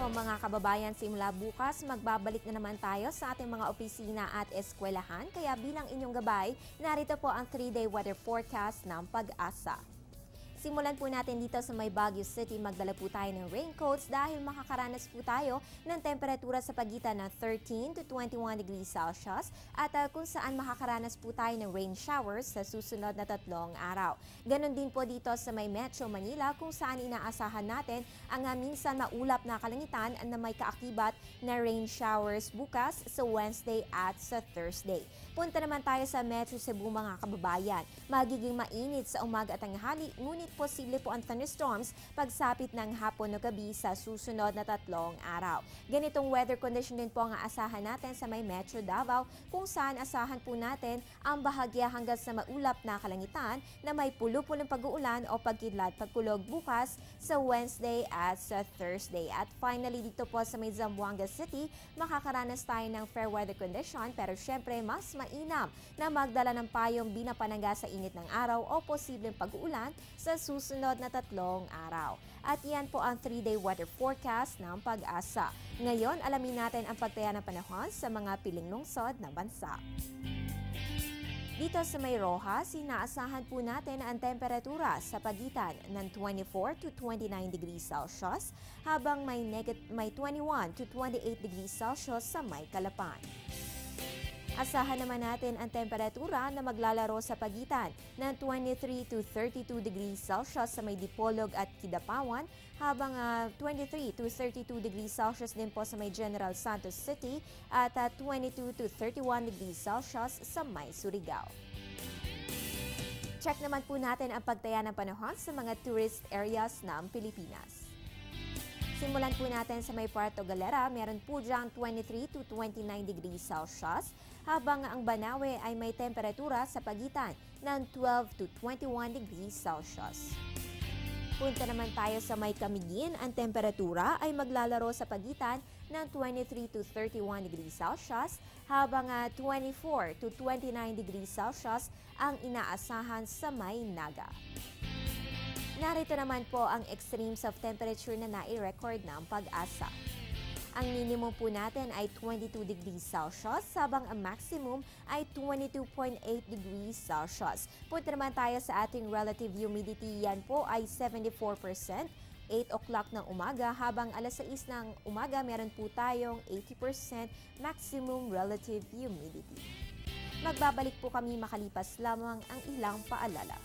po mga kababayan, simula bukas magbabalik na naman tayo sa ating mga opisina at eskwelahan. Kaya bilang inyong gabay, narito po ang 3-day weather forecast ng Pag-asa. Simulan po natin dito sa may Baguio City. Magdala po tayo ng raincoats dahil makakaranas po tayo ng temperatura sa pagitan ng 13 to 21 degrees Celsius at kung saan makakaranas po tayo ng rain showers sa susunod na 3 araw. Ganon din po dito sa may Metro Manila kung saan inaasahan natin ang minsan maulap na kalangitan na may kaakibat na rain showers bukas sa Wednesday at sa Thursday. Punta naman tayo sa Metro Cebu mga kababayan. Magiging mainit sa umaga at tanghali, ngunit posible po ang thunderstorms pagsapit ng hapon o gabi sa susunod na 3 araw. Ganitong weather condition din po ang aasahan natin sa may Metro Davao kung saan asahan po natin ang bahagya hanggang sa maulap na kalangitan na may pulo-pulong pag-uulan o pagkidlat-pagkulog bukas sa Wednesday at sa Thursday. At finally dito po sa may Zamboanga City, makakaranas tayo ng fair weather condition pero syempre mas mainam na magdala ng payong binapanangga sa init ng araw o posibleng pag-uulan sa susunod na 3 araw. At yan po ang 3-day weather forecast ng Pag-asa. Ngayon, alamin natin ang pagtaya ng panahon sa mga piling lungsod ng bansa. Dito sa may Rojas, inaasahan po natin ang temperatura sa pagitan ng 24 to 29 degrees Celsius habang may 21 to 28 degrees Celsius sa may Calapan. Asahan naman natin ang temperatura na maglalaro sa pagitan ng 23 to 32 degrees Celsius sa may Dipolog at Kidapawan, habang 23 to 32 degrees Celsius din po sa may General Santos City at 22 to 31 degrees Celsius sa may Surigao. Check naman po natin ang pagtaya ng panahon sa mga tourist areas ng Pilipinas. Simulan po natin sa may Puerto Galera, meron po diyang 23 to 29 degrees Celsius, habang ang Banawe ay may temperatura sa pagitan ng 12 to 21 degrees Celsius. Punta naman tayo sa may Camiguin, ang temperatura ay maglalaro sa pagitan ng 23 to 31 degrees Celsius, habang 24 to 29 degrees Celsius ang inaasahan sa may Naga. Narito naman po ang extremes of temperature na nai-record ng Pag-asa. Ang minimum po natin ay 22 degrees Celsius, habang ang maximum ay 22.8 degrees Celsius. Punta naman tayo sa ating relative humidity. Yan po ay 74%, 8 o'clock ng umaga, habang alas 6 ng umaga meron po tayong 80% maximum relative humidity. Magbabalik po kami makalipas lamang ang ilang paalala.